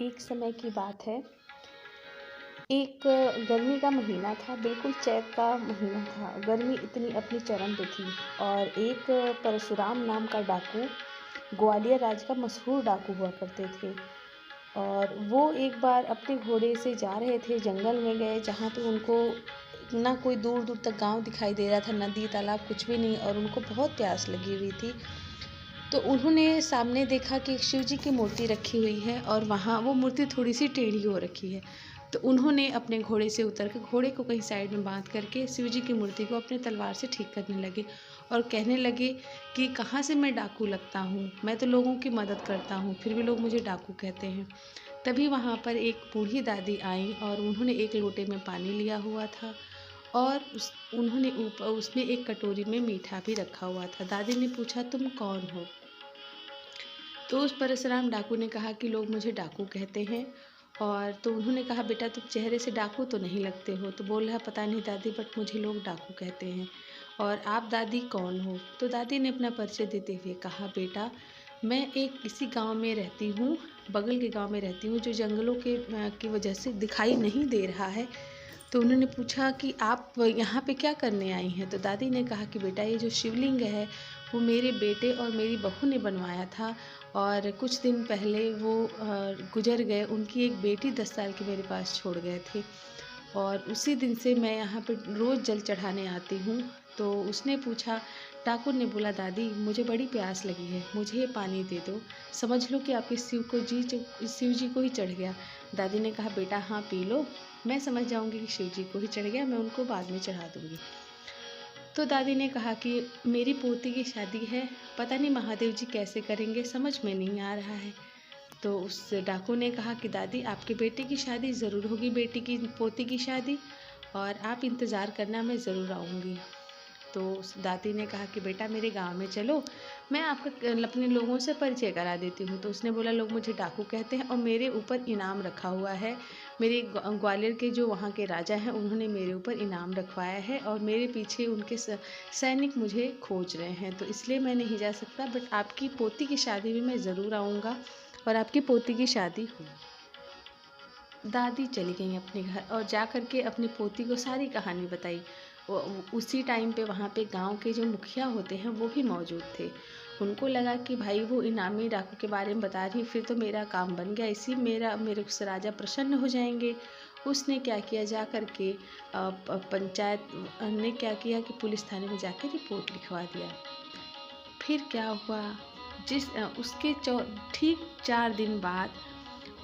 एक समय की बात है। एक गर्मी का महीना था, बिल्कुल चैत का महीना था। गर्मी इतनी अपनी चरम पे थी और एक परशुराम नाम का डाकू ग्वालियर राज्य का मशहूर डाकू हुआ करते थे। और वो एक बार अपने घोड़े से जा रहे थे, जंगल में गए जहाँ पे उनको ना कोई दूर-दूर तक गाँव दिखाई दे रहा था, नदी, तालाब कुछ भी नहीं और उनको बहुत प्यास लगी हुई थी। तो उन्होंने सामने देखा कि एक शिव जी की मूर्ति रखी हुई है और वहाँ वो मूर्ति थोड़ी-सी टेढ़ी हो रखी है। तो उन्होंने अपने घोड़े से उतर के घोड़े को कहीं साइड में बाँध करके शिव जी की मूर्ति को अपने तलवार से ठीक करने लगे और कहने लगे कि कहाँ से मैं डाकू लगता हूँ? मैं तो लोगों की मदद करता हूँ, फिर भी लोग मुझे डाकू कहते हैं। तभी वहाँ पर एक बूढ़ी दादी आईं और उन्होंने एक लोटे में पानी लिया हुआ था और उसमें एक कटोरी में मीठा भी रखा हुआ था। दादी ने पूछा, तुम कौन हो? तो उस परशुराम डाकू ने कहा कि लोग मुझे डाकू कहते हैं। और तो उन्होंने कहा, बेटा तुम चेहरे से डाकू तो नहीं लगते हो। तो बोल रहा, पता नहीं दादी, बट मुझे लोग डाकू कहते हैं। और आप दादी कौन हो? तो दादी ने अपना परिचय देते हुए कहा, बेटा मैं एक इसी गांव में रहती हूँ, बगल के गांव में रहती हूँ, जो जंगलों की वजह से दिखाई नहीं दे रहा है। तो उन्होंने पूछा कि आप यहाँ पे क्या करने आई हैं? तो दादी ने कहा कि बेटा ये जो शिवलिंग है वो मेरे बेटे और मेरी बहू ने बनवाया था और कुछ दिन पहले वो गुजर गए। उनकी एक बेटी 10 साल की मेरे पास छोड़ गए थे और उसी दिन से मैं यहाँ पे रोज़ जल चढ़ाने आती हूँ। तो उसने पूछा, ठाकुर ने बोला, दादी मुझे बड़ी प्यास लगी है, मुझे ये पानी दे दो, समझ लो कि आपके शिव जी को ही चढ़ गया। दादी ने कहा, बेटा हाँ पी लो, मैं समझ जाऊंगी कि शिव जी को ही चढ़ गया, मैं उनको बाद में चढ़ा दूंगी। तो दादी ने कहा कि मेरी पोती की शादी है, पता नहीं महादेव जी कैसे करेंगे, समझ में नहीं आ रहा है। तो उस डाकू ने कहा कि दादी आपके बेटे की शादी ज़रूर होगी, बेटी की पोती की शादी, और आप इंतज़ार करना, मैं ज़रूर आऊँगी। तो उस दादी ने कहा कि बेटा मेरे गांव में चलो, मैं आपका अपने लोगों से परिचय करा देती हूँ। तो उसने बोला, लोग मुझे डाकू कहते हैं और मेरे ऊपर इनाम रखा हुआ है। मेरे ग्वालियर के जो वहाँ के राजा हैं उन्होंने मेरे ऊपर इनाम रखवाया है और मेरे पीछे उनके सैनिक मुझे खोज रहे हैं, तो इसलिए मैं नहीं जा सकता, बट आपकी पोती की शादी में मैं ज़रूर आऊँगा और आपकी पोती की शादी हुई। दादी चली गईं अपने घर और जा कर के अपनी पोती को सारी कहानी बताई। उसी टाइम पे वहाँ पे गांव के जो मुखिया होते हैं वो भी मौजूद थे। उनको लगा कि भाई वो इनामी डाकू के बारे में बता रही, फिर तो मेरा काम बन गया, इसी मेरे से राजा प्रसन्न हो जाएंगे। उसने क्या किया, जा कर के पंचायत ने क्या किया कि पुलिस थाने में जाकर रिपोर्ट लिखवा दिया। फिर क्या हुआ, उसके ठीक 4 दिन बाद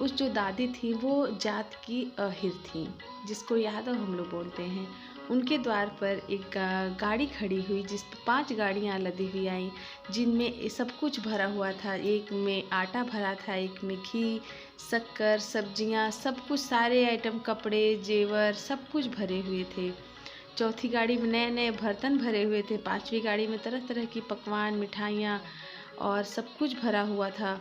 उस जो दादी थी वो जात की अहिर थी, जिसको यादव हम लोग बोलते हैं। उनके द्वार पर एक गाड़ी खड़ी हुई जिस पे 5 गाड़ियाँ लदी हुई आई, जिनमें सब कुछ भरा हुआ था। एक में आटा भरा था, एक में घी, शक्कर, सब्जियाँ, सब कुछ, सारे आइटम, कपड़े, जेवर, सब कुछ भरे हुए थे। चौथी गाड़ी में नए-नए बर्तन भरे हुए थे, 5वीं गाड़ी में तरह-तरह की पकवान, मिठाइयाँ और सब कुछ भरा हुआ था।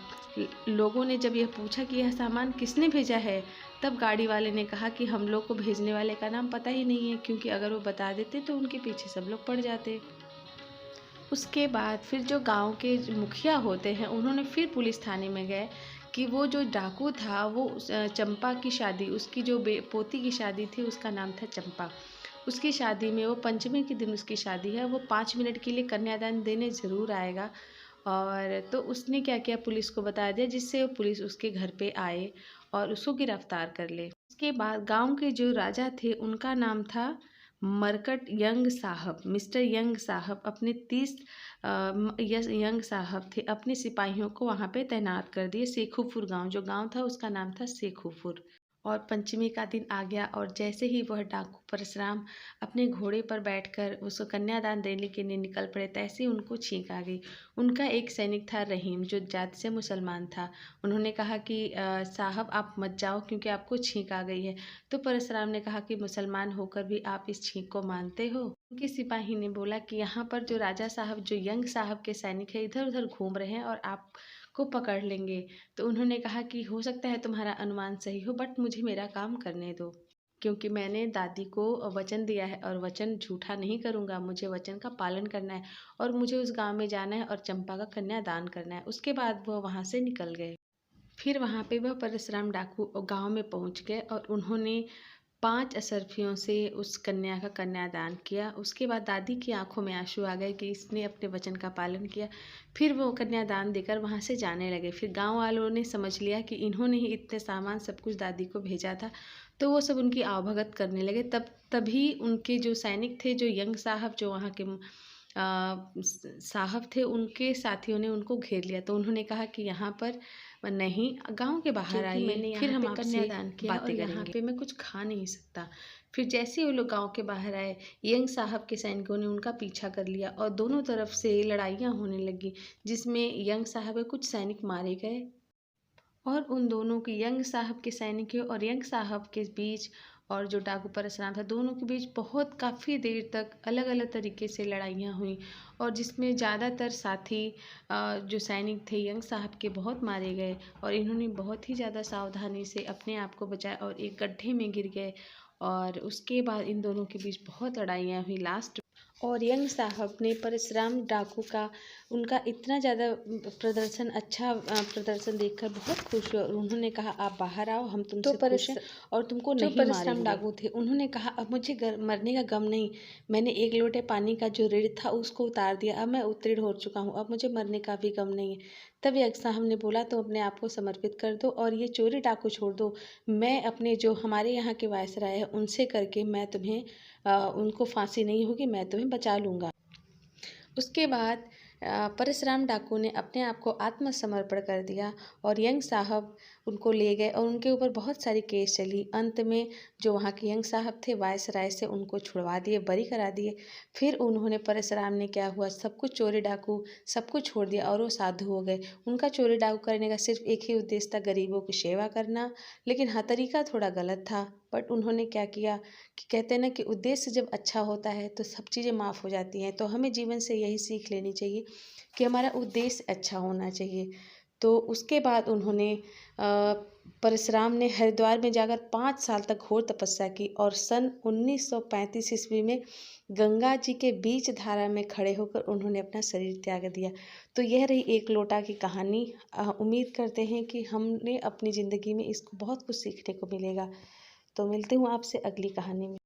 लोगों ने जब यह पूछा कि यह सामान किसने भेजा है, तब गाड़ी वाले ने कहा कि हम लोग को भेजने वाले का नाम पता ही नहीं है, क्योंकि अगर वो बता देते तो उनके पीछे सब लोग पड़ जाते। उसके बाद फिर जो गाँव के मुखिया होते हैं उन्होंने फिर पुलिस थाने में गए कि वो जो डाकू था वो चंपा की शादी, उसकी जो पोती की शादी थी उसका नाम था चंपा। उसकी शादी में वो पंचमी के दिन उसकी शादी है, वो 5 मिनट के लिए कन्यादान देने ज़रूर आएगा। और तो उसने क्या किया, पुलिस को बता दिया, जिससे वो पुलिस उसके घर पे आए और उसको गिरफ्तार कर ले। उसके बाद गाँव के जो राजा थे उनका नाम था मरकट यंग साहब, मिस्टर यंग साहब, अपने 30 यंग साहब थे, अपने सिपाहियों को वहाँ पे तैनात कर दिए। शेखूपुर गांव, जो गांव था उसका नाम था शेखूपुर। और पंचमी का दिन आ गया और जैसे ही वह डाकू परशुराम अपने घोड़े पर बैठकर उसको कन्यादान देने के लिए निकल पड़े, तैसे ही उनको छींक आ गई। उनका एक सैनिक था रहीम, जो जात से मुसलमान था। उन्होंने कहा कि साहब आप मत जाओ क्योंकि आपको छींक आ गई है। तो परशुराम ने कहा कि मुसलमान होकर भी आप इस छींक को मानते हो? उनके सिपाही ने बोला कि यहाँ पर जो राजा साहब, जो यंग साहब के सैनिक है, इधर उधर घूम रहे हैं और आप को पकड़ लेंगे। तो उन्होंने कहा कि हो सकता है तुम्हारा अनुमान सही हो, बट मुझे मेरा काम करने दो, क्योंकि मैंने दादी को वचन दिया है और वचन झूठा नहीं करूँगा। मुझे वचन का पालन करना है और मुझे उस गांव में जाना है और चंपा का कन्यादान करना है। उसके बाद वो वहाँ से निकल गए। फिर वहाँ पे वह परशुराम डाकू गांव में पहुँच गए और उन्होंने 5 असरफियों से उस कन्या का कन्यादान किया। उसके बाद दादी की आंखों में आंसू आ गए कि इसने अपने वचन का पालन किया। फिर वो कन्यादान देकर वहाँ से जाने लगे। फिर गांव वालों ने समझ लिया कि इन्होंने ही इतने सामान सब कुछ दादी को भेजा था, तो वो सब उनकी आवभगत करने लगे। तभी उनके जो सैनिक थे, जो यंग साहब जो वहाँ के साहब थे, उनके साथियों ने उनको घेर लिया। तो उन्होंने कहा कि यहाँ पर नहीं, गांव के बाहर आइए, फिर हम आपसे कन्यादान किया और यहाँ पे मैं कुछ खा नहीं सकता। फिर जैसे ही वो लोग गांव के बाहर आए, यंग साहब के सैनिकों ने उनका पीछा कर लिया और दोनों तरफ से लड़ाइयाँ होने लगी, जिसमें यंग साहब के कुछ सैनिक मारे गए और उन दोनों की, यंग साहब के सैनिकों और यंग साहब के बीच और जो डाकू परशुराम था, दोनों के बीच बहुत काफ़ी देर तक अलग अलग तरीके से लड़ाइयाँ हुई और जिसमें ज़्यादातर साथी जो सैनिक थे यंग साहब के, बहुत मारे गए और इन्होंने बहुत ही ज़्यादा सावधानी से अपने आप को बचाया और एक गड्ढे में गिर गए। और उसके बाद इन दोनों के बीच बहुत लड़ाइयाँ हुई लास्ट। और यंग साहब ने परशुराम डाकू का, उनका इतना ज़्यादा अच्छा प्रदर्शन देखकर बहुत खुश हुए और उन्होंने कहा आप बाहर आओ, हम तुमसे खुश हैं और तुमको नहीं मारेंगे। जो परशुराम डाकू थे उन्होंने कहा अब मुझे मरने का गम नहीं, मैंने 1 लोटे पानी का जो ऋण था उसको उतार दिया, अब मैं उत्तीर्ण हो चुका हूँ, अब मुझे मरने का भी गम नहीं है। तब यंग साहब ने बोला तुम अपने आप को समर्पित कर दो और ये चोरी डाकू छोड़ दो, मैं अपने जो हमारे यहाँ के वायसराय है उनसे करके मैं तुम्हें उनको फांसी नहीं होगी, मैं तुम्हें बचा लूँगा। उसके बाद परशुराम डाकू ने अपने आप को आत्मसमर्पण कर दिया और यंग साहब उनको ले गए और उनके ऊपर बहुत सारी केस चली। अंत में जो वहाँ के यंग साहब थे वायसराय से उनको छुड़वा दिए, बरी करा दिए। फिर उन्होंने, परशुराम ने क्या हुआ, सब कुछ चोरी डाकू सब कुछ छोड़ दिया और वो साधु हो गए। उनका चोरी डाकू करने का सिर्फ एक ही उद्देश्य था, गरीबों की सेवा करना। लेकिन हाँ, तरीका थोड़ा गलत था, बट उन्होंने क्या किया कि कहते हैं ना कि उद्देश्य जब अच्छा होता है तो सब चीज़ें माफ़ हो जाती हैं। तो हमें जीवन से यही सीख लेनी चाहिए कि हमारा उद्देश्य अच्छा होना चाहिए। तो उसके बाद उन्होंने परशुराम ने हरिद्वार में जाकर 5 साल तक घोर तपस्या की और सन 1935 ईस्वी में गंगा जी के बीच धारा में खड़े होकर उन्होंने अपना शरीर त्याग दिया। तो यह रही एक लोटा की कहानी। उम्मीद करते हैं कि हमने अपनी ज़िंदगी में इसको बहुत कुछ सीखने को मिलेगा। तो मिलती हूँ आपसे अगली कहानी में।